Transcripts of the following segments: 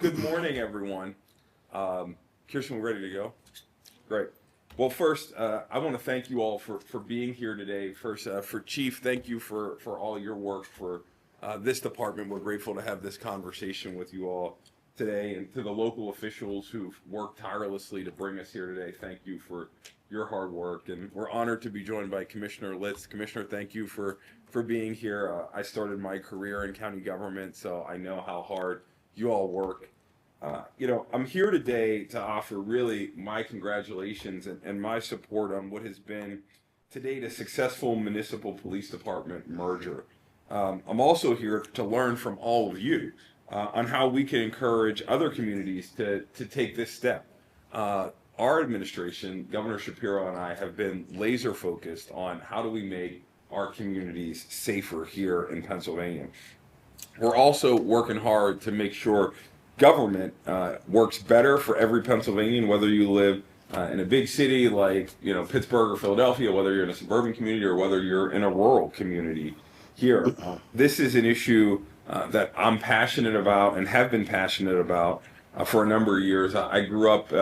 Good morning, everyone. Kirsten, we're ready to go? Great. Well, first, I want to thank you all for being here today. First, for Chief, thank you for all your work for this department. We're grateful to have this conversation with you all today. And to the local officials who've worked tirelessly to bring us here today, thank you for your hard work. And we're honored to be joined by Commissioner Litz. Commissioner, thank you for being here. I started my career in county government, so I know how hard you all work. I'm here today to offer really my congratulations and my support on what has been to date a successful municipal police department merger. I'm also here to learn from all of you on how we can encourage other communities to take this step. Our administration, Governor Shapiro and I, have been laser focused on how do we make our communities safer here in Pennsylvania. We're also working hard to make sure government works better for every Pennsylvanian, whether you live in a big city like Pittsburgh or Philadelphia, whether you're in a suburban community or whether you're in a rural community here. This is an issue that I'm passionate about and have been passionate about for a number of years. I grew up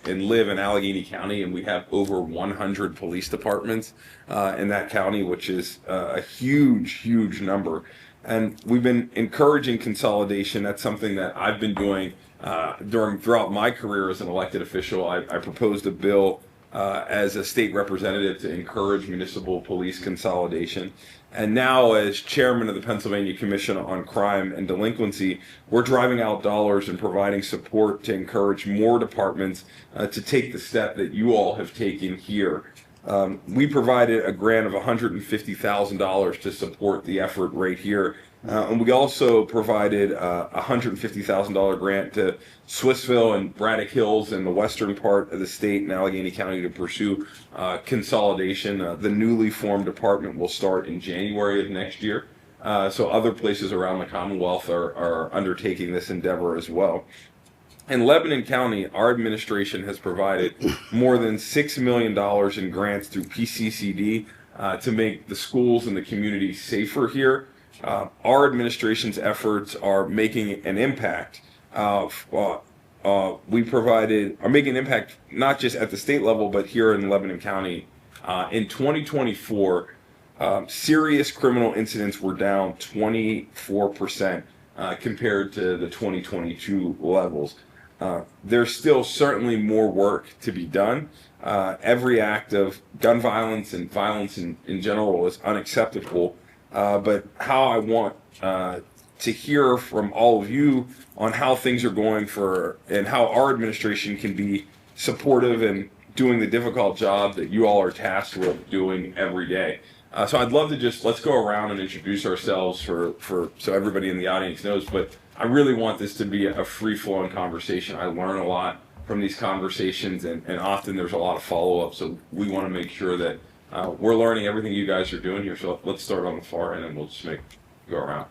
and live in Allegheny County, and we have over 100 police departments in that county, which is a huge number. And we've been encouraging consolidation. That's something that I've been doing throughout my career as an elected official. I proposed a bill as a state representative to encourage municipal police consolidation. And now, as chairman of the Pennsylvania Commission on Crime and Delinquency, we're driving out dollars and providing support to encourage more departments to take the step that you all have taken here. We provided a grant of $150,000 to support the effort right here. And we also provided a $150,000 grant to Swissville and Braddock Hills in the western part of the state in Allegheny County to pursue consolidation. The newly formed department will start in January of next year. So other places around the Commonwealth are undertaking this endeavor as well. In Lebanon County, our administration has provided more than $6 million in grants through PCCD to make the schools and the community safer here. Our administration's efforts are making an impact. Are making an impact not just at the state level, but here in Lebanon County. In 2024, serious criminal incidents were down 24% compared to the 2022 levels. There's still certainly more work to be done. Every act of gun violence and violence in general is unacceptable. But how I want to hear from all of you on how things are going and how our administration can be supportive and doing the difficult job that you all are tasked with doing every day. So I'd love to let's go around and introduce ourselves so everybody in the audience knows, but I really want this to be a free-flowing conversation. I learn a lot from these conversations, and often there's a lot of follow-up, so we want to make sure that we're learning everything you guys are doing here. So let's start on the far end, and we'll just go around.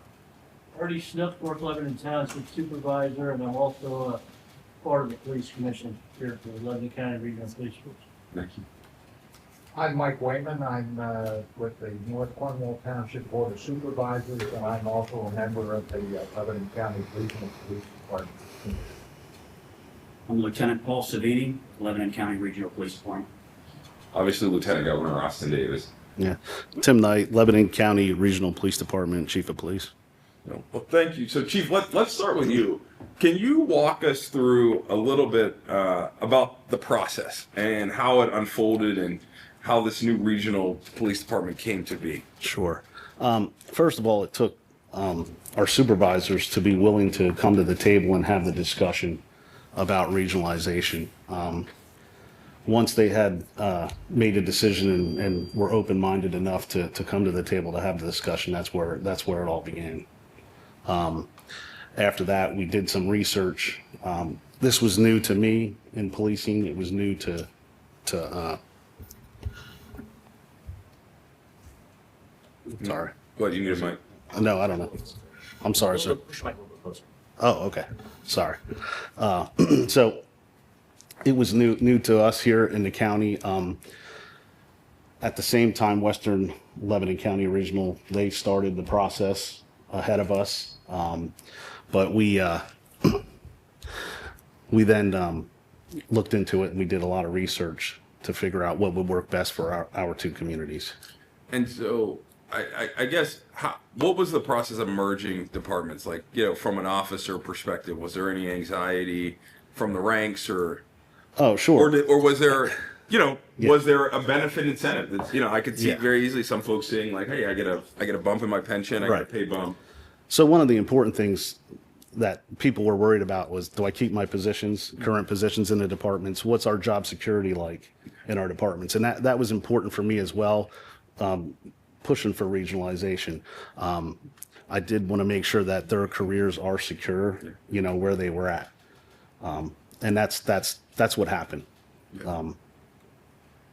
Artie Snook, North Lebanon Township Supervisor, and I'm also part of the Police Commission here at the Lebanon County Regional Police Force. Thank you. I'm Mike Wayman. I'm with the North Cornwall Township Board of Supervisors, and I'm also a member of the Lebanon County Regional Police Department. I'm Lieutenant Paul Savini, Lebanon County Regional Police Department. Obviously, Lieutenant Governor Austin Davis. Yeah. Tim Knight, Lebanon County Regional Police Department, Chief of Police. Well, thank you. So, Chief, let's start with you. Can you walk us through a little bit about the process and how it unfolded and how this new regional police department came to be? Sure. First of all, it took our supervisors to be willing to come to the table and have the discussion about regionalization. Once they had made a decision and were open-minded enough to come to the table to have the discussion, that's where it all began. After that, we did some research. This was new to me in policing. It was new to sorry. What, you need a mic? No, I don't know. I'm sorry, sir. Push the mic a little bit closer. Oh, okay. Sorry. So it was new to us here in the county. At the same time, Western Lebanon County Regional, they started the process ahead of us. But we we then looked into it and we did a lot of research to figure out what would work best for our two communities. And so, I guess, what was the process of merging departments? Like, from an officer perspective, was there any anxiety from the ranks, or Oh, sure. or was there, Yeah. was there a benefit incentive? That's, I could see Yeah. very easily some folks saying like, hey, I get a bump in my pension, I get a Right. pay bump. So one of the important things that people were worried about was, do I keep my positions, current positions in the departments? What's our job security like in our departments? And that was important for me as well, pushing for regionalization. I did want to make sure that their careers are secure, where they were at. And that's what happened.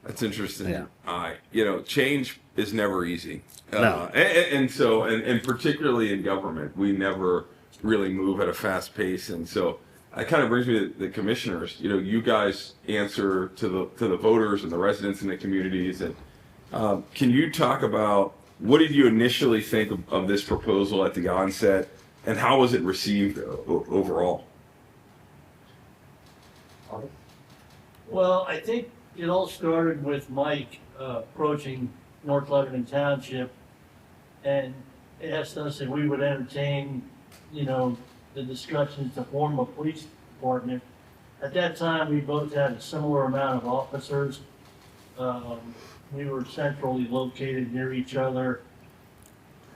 That's interesting. Yeah. Change is never easy. No. And particularly in government, we never really move at a fast pace. And so that kind of brings me to the commissioners. You guys answer to the voters and the residents in the communities. And can you talk about, what did you initially think of this proposal at the onset, and how was it received overall? Well, I think it all started with Mike approaching North Lebanon Township and asked us if we would entertain, the discussions to form a police department. At that time, we both had a similar amount of officers. We were centrally located near each other,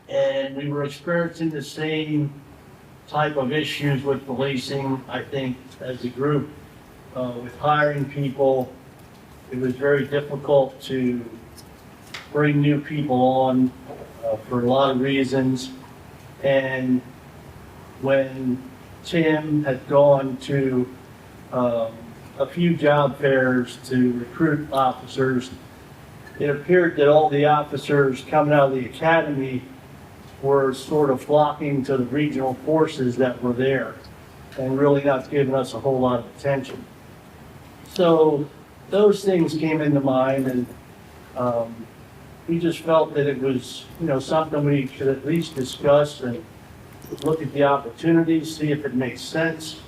and we were experiencing the same type of issues with policing, I think, as a group. With hiring people, it was very difficult to bring new people on for a lot of reasons. And when Tim had gone to a few job fairs to recruit officers, it appeared that all the officers coming out of the academy were sort of flocking to the regional forces that were there and really not giving us a whole lot of attention. So those things came into mind, and we just felt that it was, something we should at least discuss and look at the opportunities, see if it makes sense.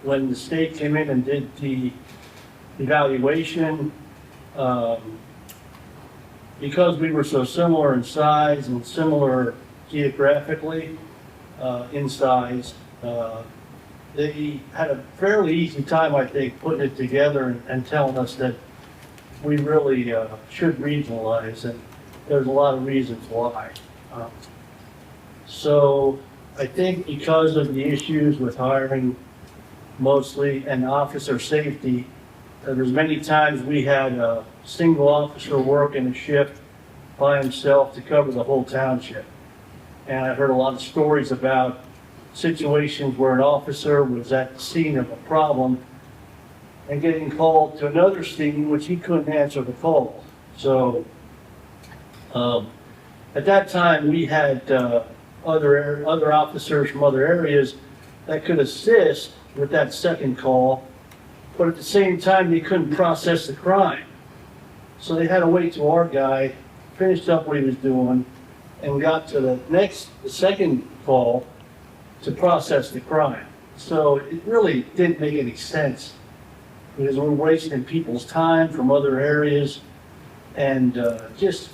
When the state came in and did the evaluation, because we were so similar in size and similar geographically in size, they had a fairly easy time, I think, putting it together and telling us that we really should regionalize, and there's a lot of reasons why. So I think because of the issues with hiring mostly and officer safety, there's many times we had a single officer working a shift by himself to cover the whole township. And I heard a lot of stories about situations where an officer was at the scene of a problem and getting called to another scene which he couldn't answer the call. So at that time we had other officers from other areas that could assist with that second call, but at the same time they couldn't process the crime. So they had to wait till our guy finished up what he was doing and got to the second call to process the crime. So it really didn't make any sense, because we're wasting people's time from other areas, and just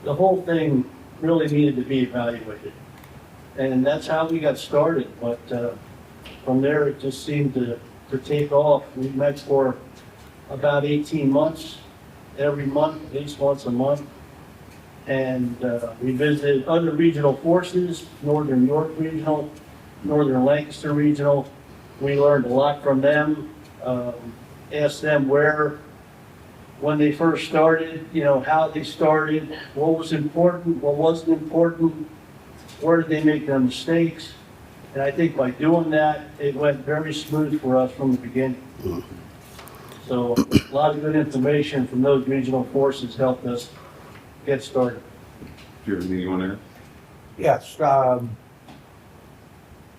the whole thing really needed to be evaluated. And that's how we got started, but from there it just seemed to take off. We met for about 18 months, every month, at least once a month. And we visited other regional forces, Northern York Regional, Northern Lancaster Regional. We learned a lot from them, asked them when they first started, how they started, what was important, what wasn't important, where did they make their mistakes. And I think by doing that, it went very smooth for us from the beginning. So a lot of good information from those regional forces helped us get started. Do you have anything you want to add? Yes,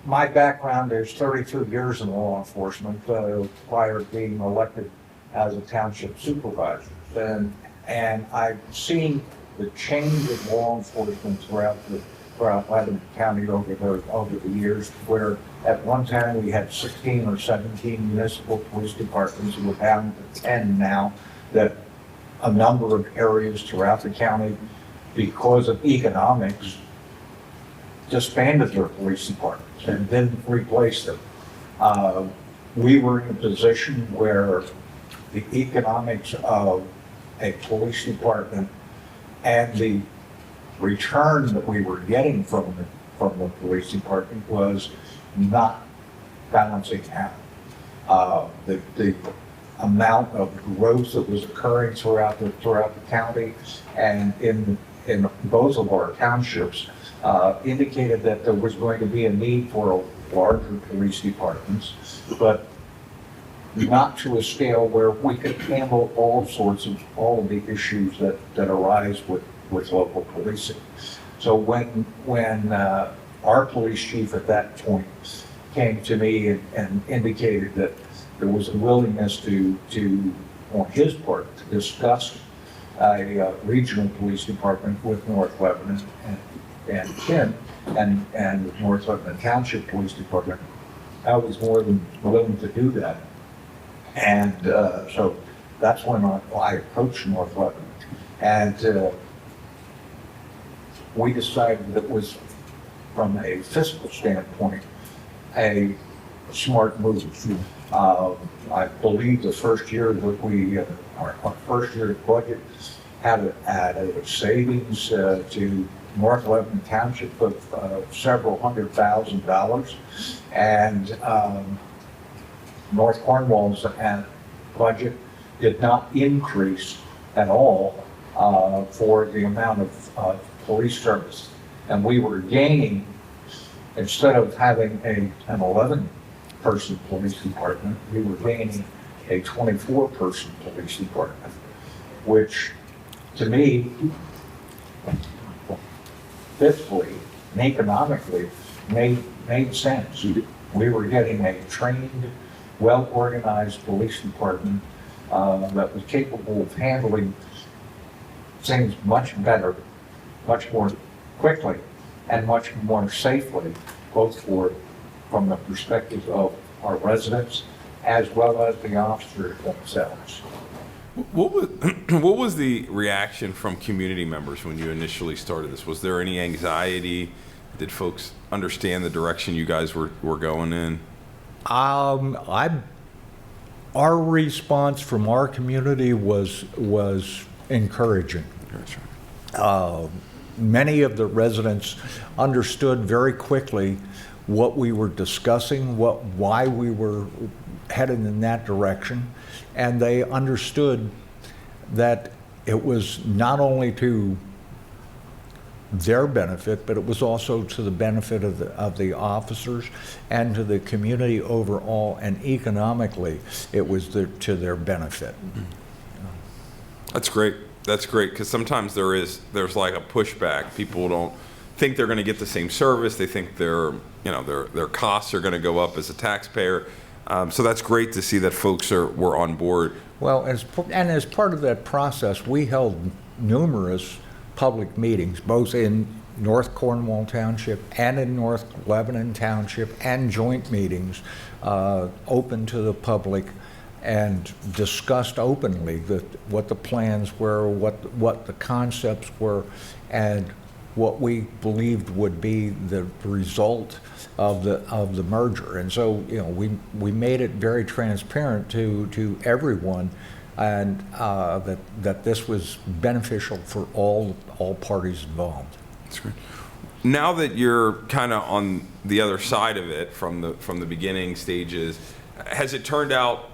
my background is 33 years in law enforcement, prior to being elected as a township supervisor. And I've seen the change of law enforcement throughout the throughout Lebanon County over the years, where at one time we had 16 or 17 municipal police departments. We're down to 10 now, that a number of areas throughout the county, because of economics, disbanded their police departments and didn't replace them. We were in a position where the economics of a police department and the return that we were getting from the police department was not balancing out. The amount of growth that was occurring throughout the county and in both of our townships indicated that there was going to be a need for larger police departments, but not to a scale where we could handle all of the issues that arise with local policing. So when our police chief at that point came to me and indicated that there was a willingness to on his part, to discuss a regional police department with North Lebanon and Kent and North Lebanon Township Police Department, I was more than willing to do that. And so that's when I approached North Lebanon. And we decided that it was, from a fiscal standpoint, a smart move. I believe the first year that our first year budget had a savings to North Lebanon Township of several $100,000, and North Cornwall's budget did not increase at all for the amount of police service. And we were gaining, instead of having an 11-person police department, we were gaining a 24-person police department, which to me, fiscally and economically, made sense. We were getting a trained, well-organized police department that was capable of handling things much better, much more quickly, and much more safely, both from the perspective of our residents as well as the officers themselves. What was the reaction from community members when you initially started this? Was there any anxiety? Did folks understand the direction you guys were going in? Our response from our community was encouraging. Many of the residents understood very quickly what we were discussing, why we were headed in that direction, and they understood that it was not only to their benefit, but it was also to the benefit of the officers and to the community overall, and economically it was to their benefit. That's great. That's great, because sometimes there's like a pushback. People don't think they're going to get the same service. They think their costs are going to go up as a taxpayer. So that's great to see that folks were on board. Well, as part of that process, we held numerous public meetings, both in North Cornwall Township and in North Lebanon Township, and joint meetings open to the public, and discussed openly what the plans were, what the concepts were, and what we believed would be the result of the merger. And so, we made it very transparent to everyone, and that this was beneficial for all parties involved. That's great. Now that you're kind of on the other side of it from the beginning stages, has it turned out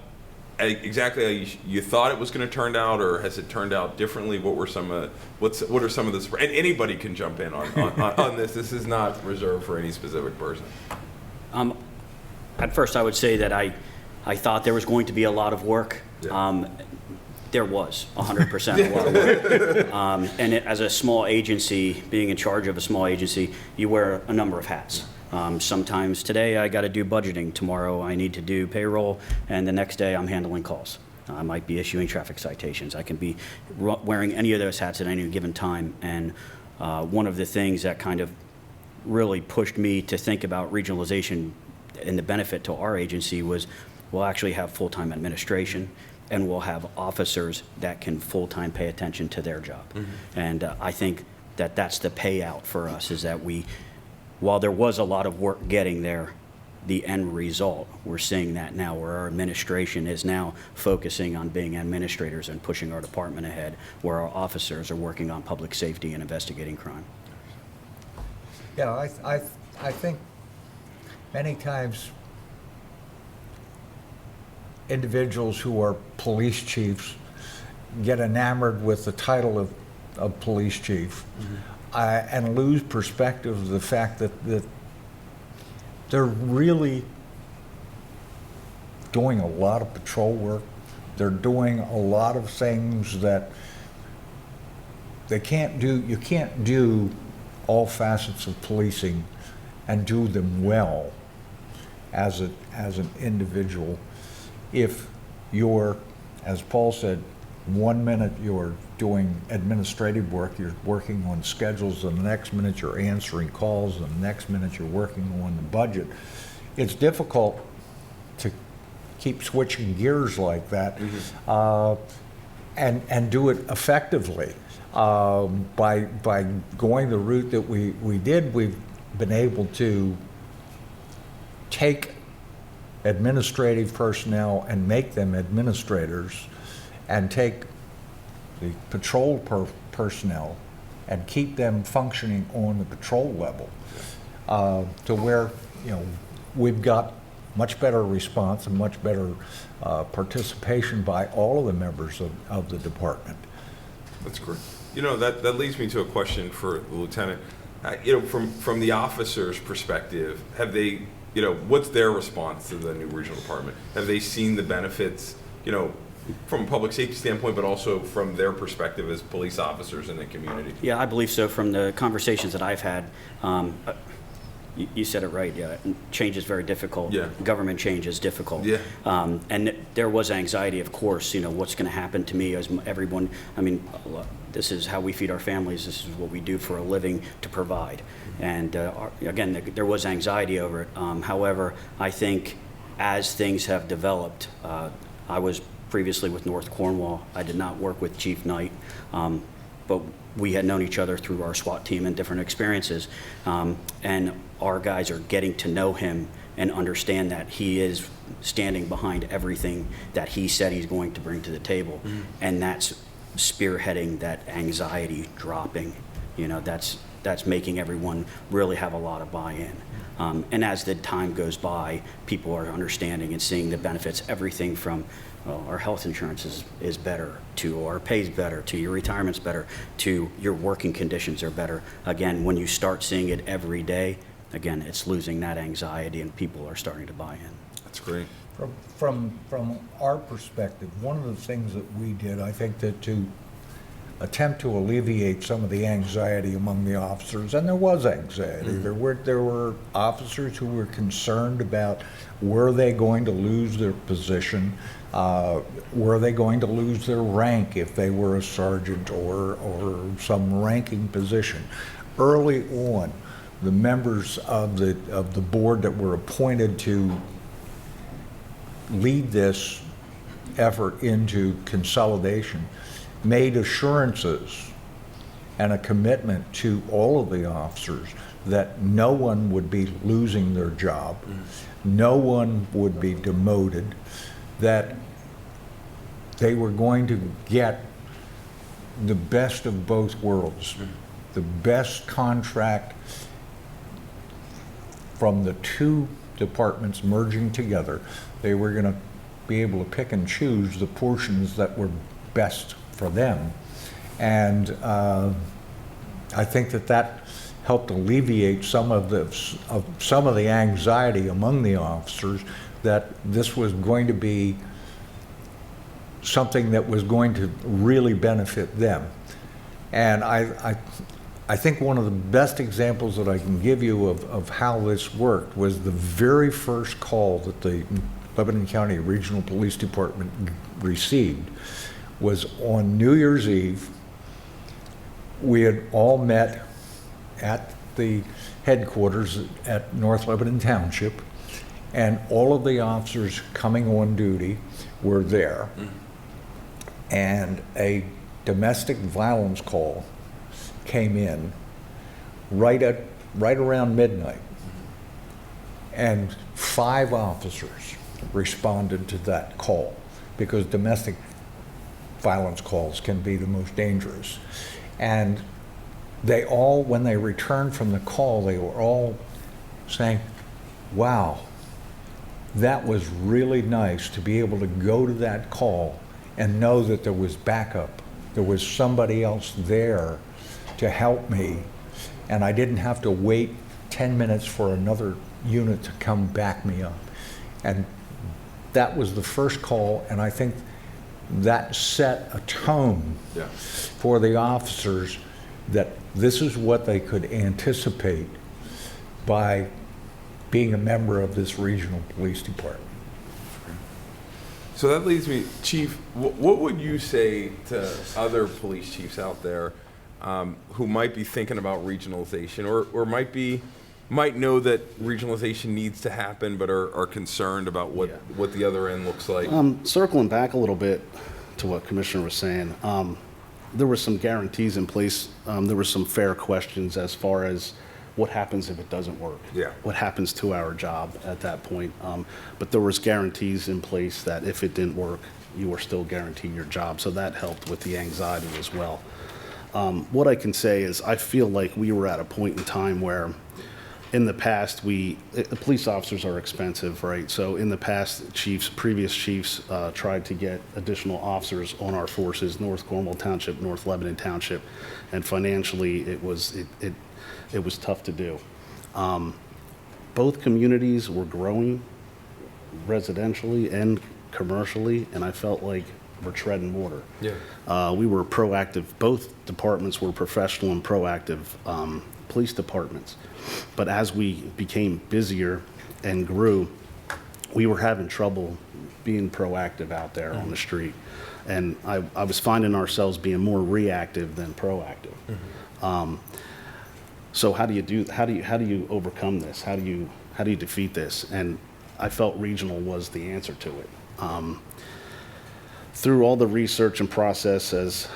exactly how you thought it was going to turn out, or has it turned out differently? What are some of the, and anybody can jump in on this. This is not reserved for any specific person. At first, I would say that I thought there was going to be a lot of work. Yeah. There was 100% a lot of work. And as a small agency, being in charge of a small agency, you wear a number of hats. Sometimes today I got to do budgeting, tomorrow I need to do payroll, and the next day I'm handling calls. I might be issuing traffic citations. I can be wearing any of those hats at any given time. And one of the things that kind of really pushed me to think about regionalization and the benefit to our agency was we'll actually have full-time administration, and we'll have officers that can full-time pay attention to their job. And I think that that's the payout for us, is that while there was a lot of work getting there, the end result, we're seeing that now, where our administration is now focusing on being administrators and pushing our department ahead, where our officers are working on public safety and investigating crime. Yeah, I think many times individuals who are police chiefs get enamored with the title of police chief and lose perspective of the fact that they're really doing a lot of patrol work. They're doing a lot of things that they can't do. You can't do all facets of policing and do them well as an individual if you're, as Paul said, 1 minute you're doing administrative work, you're working on schedules, and the next minute you're answering calls, and the next minute you're working on the budget. It's difficult to keep switching gears like that and do it effectively. By going the route that we did, we've been able to take administrative personnel and make them administrators, and take the patrol personnel and keep them functioning on the patrol level to where, we've got much better response and much better participation by all of the members of the department. That's great. That leads me to a question for the lieutenant. From the officer's perspective, have they, what's their response to the new regional department? Have they seen the benefits, from a public safety standpoint, but also from their perspective as police officers in the community? Yeah, I believe so. From the conversations that I've had, you said it right. Yeah, change is very difficult. Yeah. Government change is difficult. Yeah. And there was anxiety, of course. What's going to happen to me as everyone? I mean, this is how we feed our families. This is what we do for a living to provide. And again, there was anxiety over it. However, I think as things have developed, I was previously with North Cornwall. I did not work with Chief Knight, but we had known each other through our SWAT team and different experiences. And our guys are getting to know him and understand that he is standing behind everything that he said he's going to bring to the table. And that's spearheading that anxiety dropping. That's making everyone really have a lot of buy-in. And as the time goes by, people are understanding and seeing the benefits, everything from our health insurance is better, to our pay's better, to your retirement's better, to your working conditions are better. Again, when you start seeing it every day, again, it's losing that anxiety and people are starting to buy in. That's great. From our perspective, one of the things that we did, I think, that to attempt to alleviate some of the anxiety among the officers, and there was anxiety. There were officers who were concerned about, were they going to lose their position? Were they going to lose their rank if they were a sergeant or some ranking position? Early on, the members of the board that were appointed to lead this effort into consolidation made assurances and a commitment to all of the officers that no one would be losing their job, no one would be demoted, that they were going to get the best of both worlds, the best contract from the two departments merging together. They were going to be able to pick and choose the portions that were best for them. And I think that helped alleviate some of the anxiety among the officers that this was going to be something that was going to really benefit them. And I think one of the best examples that I can give you of how this worked was the very first call that the Lebanon County Regional Police Department received was on New Year's Eve. We had all met at the headquarters at North Lebanon Township, and all of the officers coming on duty were there. And a domestic violence call came in right around midnight. And 5 officers responded to that call, because domestic violence calls can be the most dangerous. And they all, when they returned from the call, they were all saying, wow, that was really nice to be able to go to that call and know that there was backup. There was somebody else there to help me, and I didn't have to wait 10 minutes for another unit to come back me up. And that was the first call, and I think that set a tone for the officers that this is what they could anticipate by being a member of this regional police department. So that leads me, Chief, what would you say to other police chiefs out there who might be thinking about regionalization, or might know that regionalization needs to happen but are concerned about what the other end looks like? Circling back a little bit to what Commissioner was saying, there were some guarantees in place. There were some fair questions as far as what happens if it doesn't work? Yeah. What happens to our job at that point? But there was guarantees in place that if it didn't work, you were still guaranteed your job. So that helped with the anxiety as well. What I can say is I feel like we were at a point in time where in the past, the police officers are expensive, right? So in the past, previous chiefs tried to get additional officers on our forces, North Cornwall Township, North Lebanon Township, and financially it was tough to do. Both communities were growing residentially and commercially, and I felt like we're treading water. Yeah. We were proactive. Both departments were professional and proactive police departments. But as we became busier and grew, we were having trouble being proactive out there on the street. And I was finding ourselves being more reactive than proactive. So how do you overcome this? How do you defeat this? And I felt regional was the answer to it. Through all the research and process, as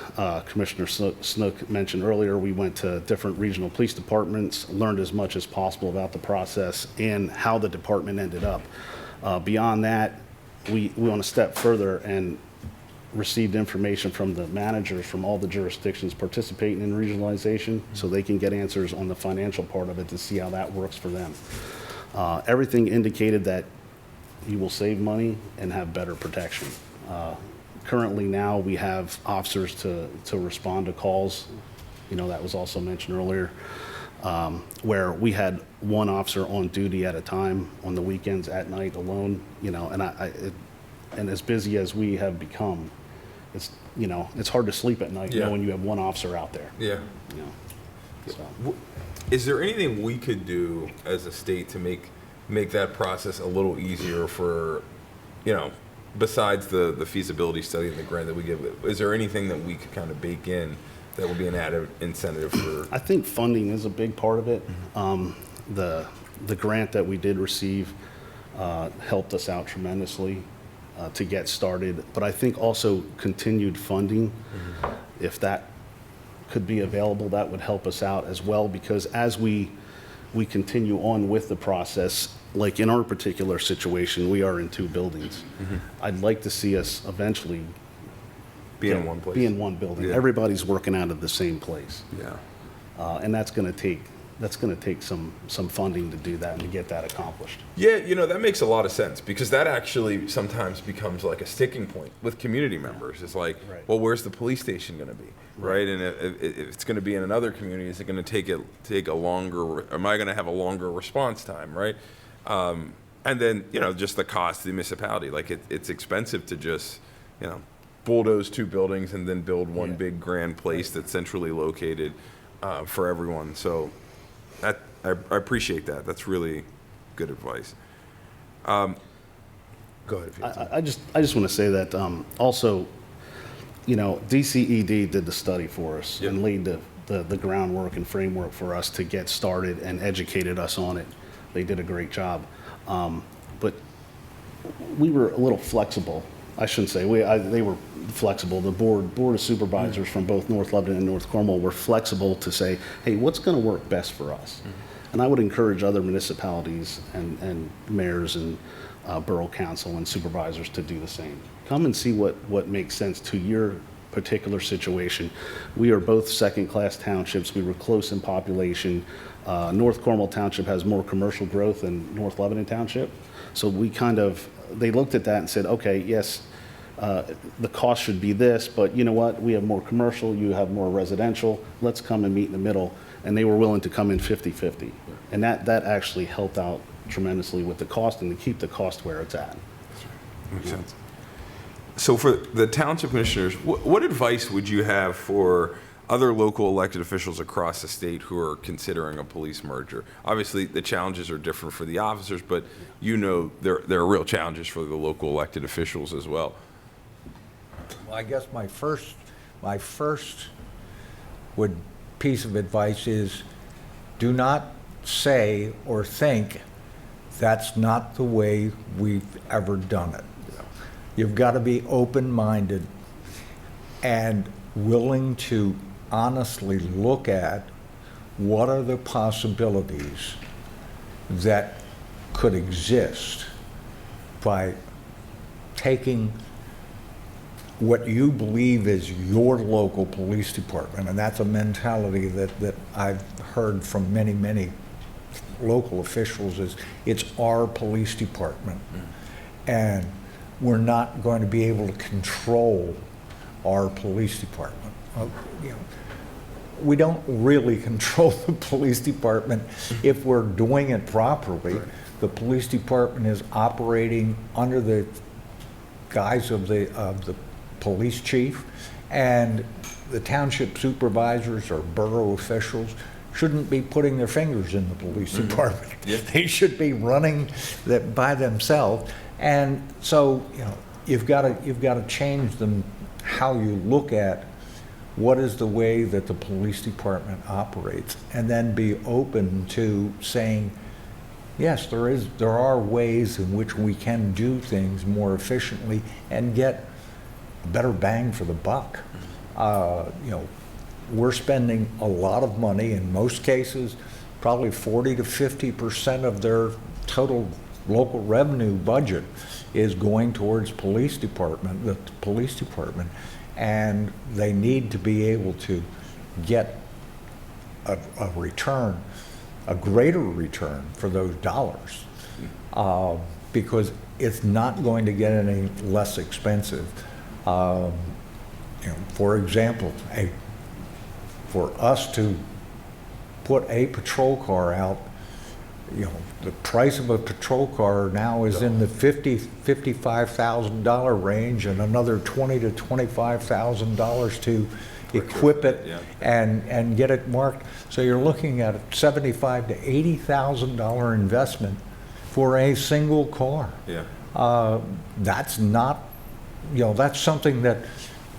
Commissioner Snook mentioned earlier, we went to different regional police departments, learned as much as possible about the process and how the department ended up. Beyond that, we went a step further and received information from the managers from all the jurisdictions participating in regionalization, so they can get answers on the financial part of it to see how that works for them. Everything indicated that you will save money and have better protection. Currently now we have officers to respond to calls, that was also mentioned earlier, where we had one officer on duty at a time on the weekends at night alone, and as busy as we have become, it's hard to sleep at night knowing you have one officer out there. Yeah. So. Is there anything we could do as a state to make that process a little easier for, besides the feasibility study and the grant that we give? Is there anything that we could kind of bake in that would be an added incentive for? I think funding is a big part of it. The grant that we did receive helped us out tremendously to get started, but I think also continued funding, if that could be available, that would help us out as well, because as we continue on with the process, like in our particular situation, we are in 2 buildings. I'd like to see us eventually Be in one place. Be in one building. Yeah. Everybody's working out of the same place. Yeah. And that's going to take some funding to do that and to get that accomplished. Yeah, that makes a lot of sense, because that actually sometimes becomes like a sticking point with community members. It's like, Right. well, where's the police station going to be, right? And if it's going to be in another community, is it going to take a longer? Am I going to have a longer response time, right? And then just the cost to the municipality. Like it's expensive to just bulldoze 2 buildings and then build one big grand place that's centrally located for everyone. So that I appreciate that. That's really good advice. Go ahead. If you have I just want to say that also, DCED did the study for us and laid the the groundwork and framework for us to get started and educated us on it. They did a great job. But we were a little flexible. I shouldn't say they were flexible. The board of supervisors from both North Lebanon and North Cornwall were flexible to say, hey, what's going to work best for us? And I would encourage other municipalities and mayors and borough council and supervisors to do the same. Come and see what makes sense to your particular situation. We are both second-class townships. We were close in population. North Cornwall Township has more commercial growth than North Lebanon Township. So they looked at that and said, okay, yes, the cost should be this, but you know what? We have more commercial, you have more residential. Let's come and meet in the middle. And they were willing to come in 50-50. And that actually helped out tremendously with the cost and to keep the cost where it's at. Makes sense. So for the township commissioners, what advice would you have for other local elected officials across the state who are considering a police merger? Obviously, the challenges are different for the officers, but you know there are real challenges for the local elected officials as well. Well, I guess my first piece of advice is do not say or think that's not the way we've ever done it. You've got to be open-minded and willing to honestly look at what are the possibilities that could exist by taking what you believe is your local police department, and that's a mentality that I've heard from many local officials, is it's our police department. And we're not going to be able to control our police department. We don't really control the police department if we're doing it properly. Right. The police department is operating under the guise of the police chief, and the township supervisors or borough officials shouldn't be putting their fingers in the police department. Yeah. They should be running that by themselves. And so, you've got to change how you look at what is the way that the police department operates, and then be open to saying, yes, there are ways in which we can do things more efficiently and get a better bang for the buck. We're spending a lot of money, in most cases, probably 40 to 50% of their total local revenue budget is going towards the police department, and they need to be able to get a return, a greater return for those dollars, because it's not going to get any less expensive. For example, for us to put a patrol car out, the price of a patrol car now is in the $55,000 range, and another $20,000 to $25,000 to equip it and get it marked. So you're looking at a $75,000 to $80,000 investment for a single car. Yeah. That's not, that's something that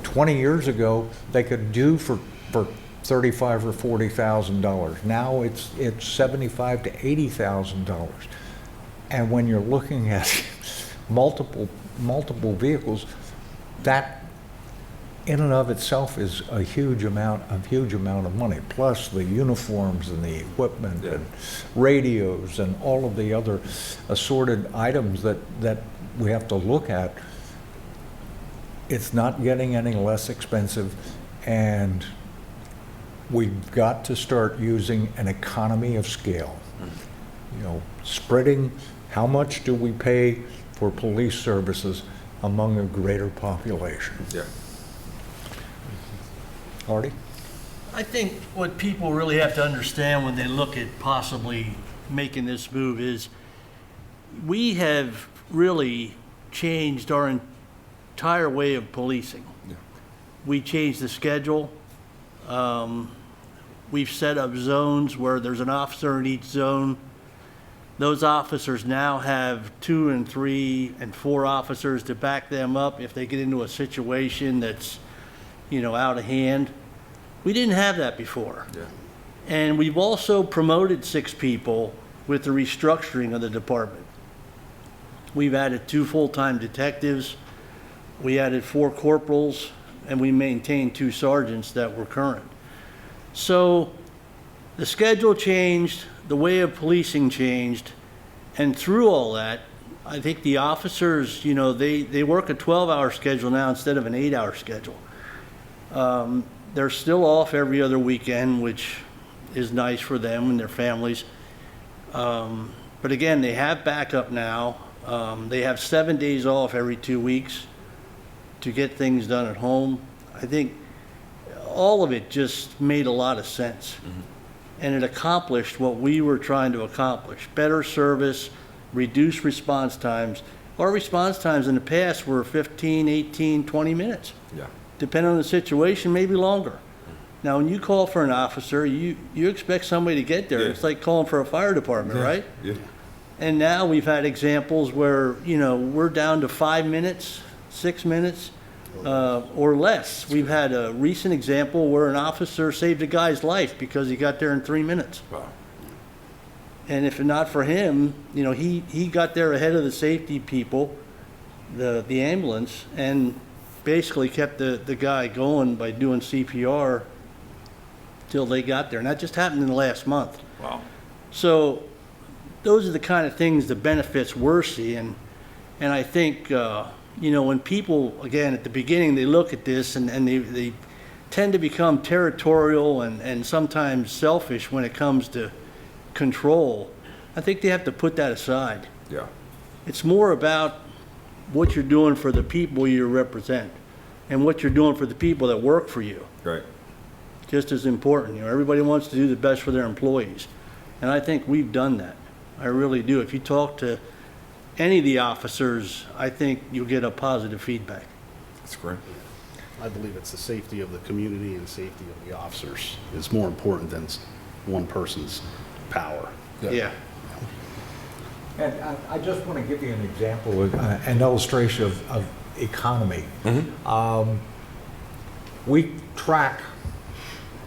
20 years ago they could do for $35,000 or $40,000. Now it's $75,000 to $80,000, and when you're looking at multiple vehicles, that in and of itself is a huge amount of money. Plus the uniforms and the equipment and radios and all of the other assorted items that we have to look at. It's not getting any less expensive, and we've got to start using an economy of scale. Spreading how much do we pay for police services among a greater population. Yeah. Artie? I think what people really have to understand when they look at possibly making this move is we have really changed our entire way of policing. Yeah. We changed the schedule. We've set up zones where there's an officer in each zone. Those officers now have 2 and 3 and 4 officers to back them up if they get into a situation that's, out of hand. We didn't have that before. Yeah. And we've also promoted 6 people with the restructuring of the department. We've added 2 full-time detectives, we added 4 corporals, and we maintained 2 sergeants that were current. So the schedule changed, the way of policing changed, and through all that, I think the officers, you know, they work a 12-hour schedule now instead of an 8-hour schedule. They're still off every other weekend, which is nice for them and their families. But again, they have backup now. They have 7 days off every 2 weeks to get things done at home. I think all of it just made a lot of sense. And it accomplished what we were trying to accomplish. Better service, reduced response times. Our response times in the past were 15, 18, 20 minutes. Yeah. Depending on the situation, maybe longer. Now, when you call for an officer, you expect somebody to get there. Yeah. It's like calling for a fire department, right? Yeah. And now we've had examples where, you know, we're down to 5 minutes, 6 minutes, or less. We've had a recent example where an officer saved a guy's life because he got there in 3 minutes. Wow. And if not for him, you know, he got there ahead of the safety people, the ambulance, and basically kept the guy going by doing CPR till they got there. And that just happened in the last month. Wow. So those are the kind of things, the benefits we're seeing. And I think, you know, when people, again, at the beginning, they look at this and they tend to become territorial and sometimes selfish when it comes to control. I think they have to put that aside. Yeah. It's more about what you're doing for the people you represent and what you're doing for the people that work for you. Right. Just as important. You know, everybody wants to do the best for their employees. And I think we've done that. I really do. If you talk to any of the officers, I think you'll get a positive feedback. That's great. I believe it's the safety of the community and safety of the officers is more important than one person's power. Yeah. And I just want to give you an example, an illustration of economy. We track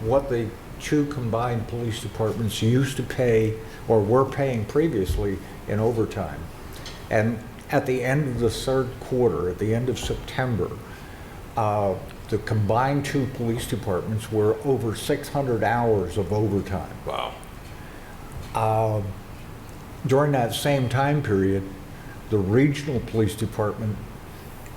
what the 2 combined police departments used to pay or were paying previously in overtime. And at the end of the 3rd quarter, at the end of September, the combined 2 police departments were over 600 hours of overtime. Wow. During that same time period, the regional police department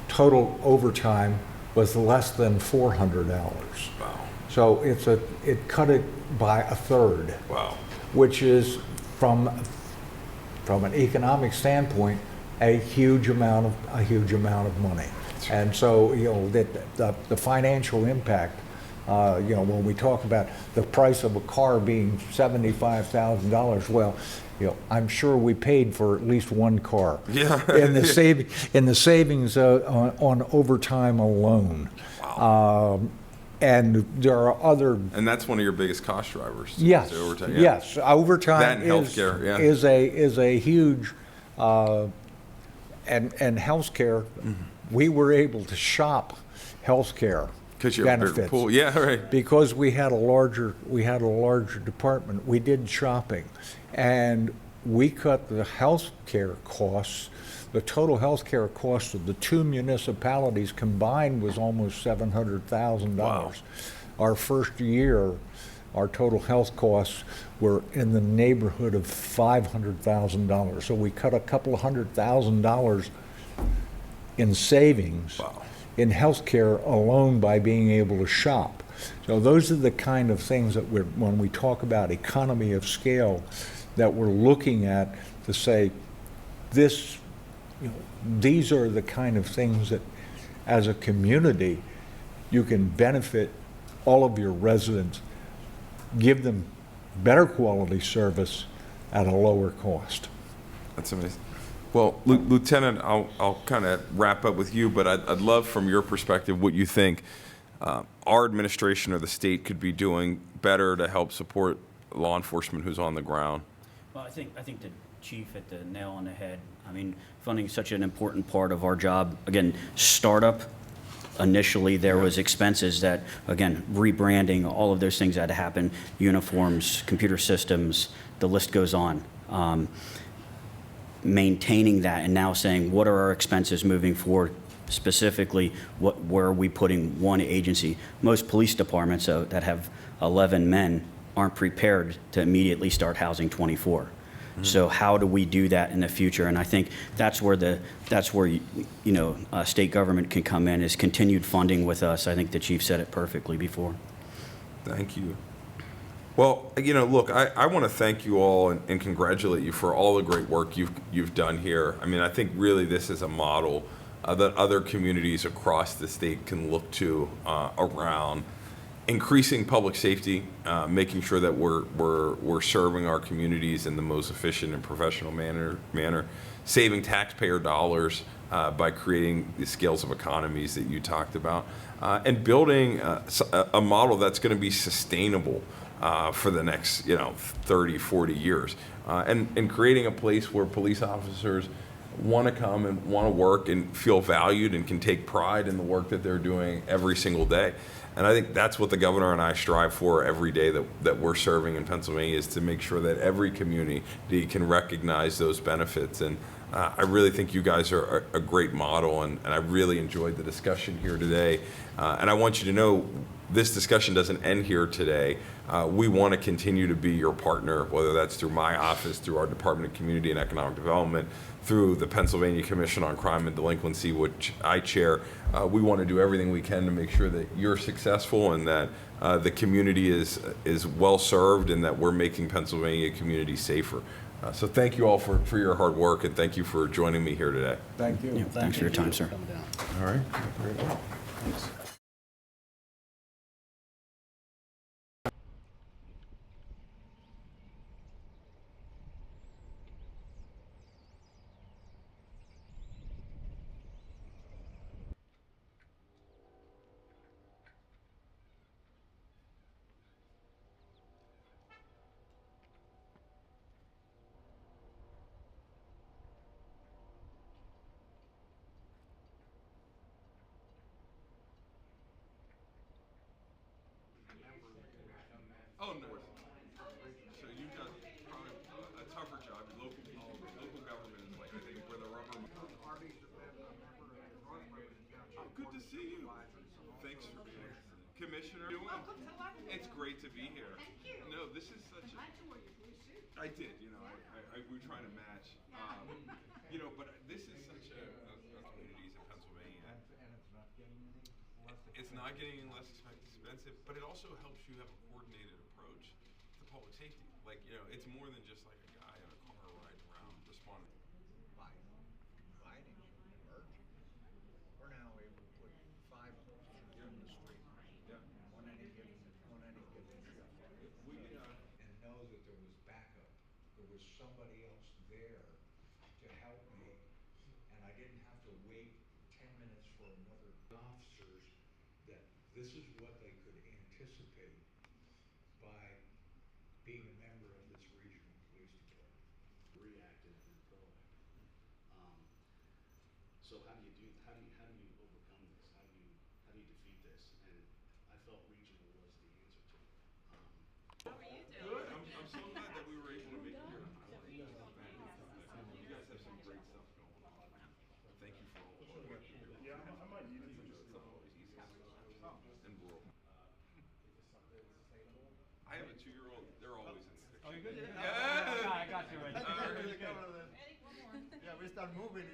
total overtime was less than 400 hours. Wow. So it cut it by a third. Wow. Which is from an economic standpoint a huge amount of money. And so, you know, the financial impact, you know, when we talk about the price of a car being $75,000, well, you know, I'm sure we paid for at least 1 car. Yeah. in the savings on overtime alone. Wow. And there are other. And that's one of your biggest cost drivers. Yes. Overtime. Yeah. Yes. Overtime That and healthcare, yeah. is a huge and healthcare. We were able to shop healthcare Because you have a bigger benefits pool. Yeah, right. because we had a larger department. We did shopping, and we cut the healthcare costs. The total healthcare cost of the 2 municipalities combined was almost $700,000. Wow. Our first year, our total health costs were in the neighborhood of $500,000. So we cut a couple of $100,000 in savings Wow. in healthcare alone by being able to shop. So those are the kind of things that when we talk about economy of scale, that we're looking at to say, this, you know, these are the kind of things that, as a community, you can benefit all of your residents, give them better quality service at a lower cost. That's amazing. Well, Lieutenant, I'll kind of wrap up with you, but I'd love from your perspective what you think our administration or the state could be doing better to help support law enforcement who's on the ground. Well, I think the chief hit the nail on the head. I mean, funding is such an important part of our job. Again, startup initially there was expenses that, again, rebranding, all of those things had to happen, uniforms, computer systems, the list goes on. Maintaining that and now saying, what are our expenses moving forward? Specifically, where are we putting one agency? Most police departments that have 11 men aren't prepared to immediately start housing 24. So how do we do that in the future? And I think that's where state government can come in, is continued funding with us. I think the chief said it perfectly before. Thank you. Well, look, I want to thank you all and congratulate you for all the great work you've done here. I mean, I think really this is a model that other communities across the state can look to around increasing public safety, making sure that we're serving our communities in the most efficient and professional manner, saving taxpayer dollars by creating the scales of economies that you talked about, and building a model that's going to be sustainable for the next 30, 40 years, and creating a place where police officers want to come and want to work and feel valued and can take pride in the work that they're doing every single day. And I think that's what the governor and I strive for every day that we're serving in Pennsylvania, is to make sure that every community can recognize those benefits. And I really think you guys are a great model, and I really enjoyed the discussion here today. And I want you to know this discussion doesn't end here today. We want to continue to be your partner, whether that's through my office, through our Department of Community and Economic Development, through the Pennsylvania Commission on Crime and Delinquency, which I chair. We want to do everything we can to make sure that you're successful and that the community is well served, and that we're making Pennsylvania a community safer. So thank you all for your hard work, and thank you for joining me here today. Thank you. Yeah, thanks for your time, sir. All right. Very well. Thanks. Oh, no. So you've got probably a tougher job. Local government is like, I think, where the rubber. Oh, good to see you. Thanks for being here. Commissioner. It's great to be here. Thank you. No, this is such a. I did, we're trying to match. But this is such a communities in Pennsylvania. It's not getting any less expensive, but it also helps you have a coordinated approach to public safety. Like, it's more than just like a guy in a car riding around responding. Fighting, merging. We're now able to put 5 officers in the street. Yeah. On any given shift. And know that there was backup. There was somebody else there to help me, and I didn't have to wait 10 minutes for another officers, that this is what they could anticipate by being a member of this regional police department. Reactive and proactive. So how do you overcome this? How do you defeat this? And I felt regional was the answer to it. Good. I'm so glad that we were able to make it here. You guys have some great stuff going on. Thank you for all the hard work you do. Yeah, I might need it. It's not always easy. And rural. I have a 2-year-old. They're always in stick. Oh, you good? Yeah. I got you right there. All right. Yeah, we start moving.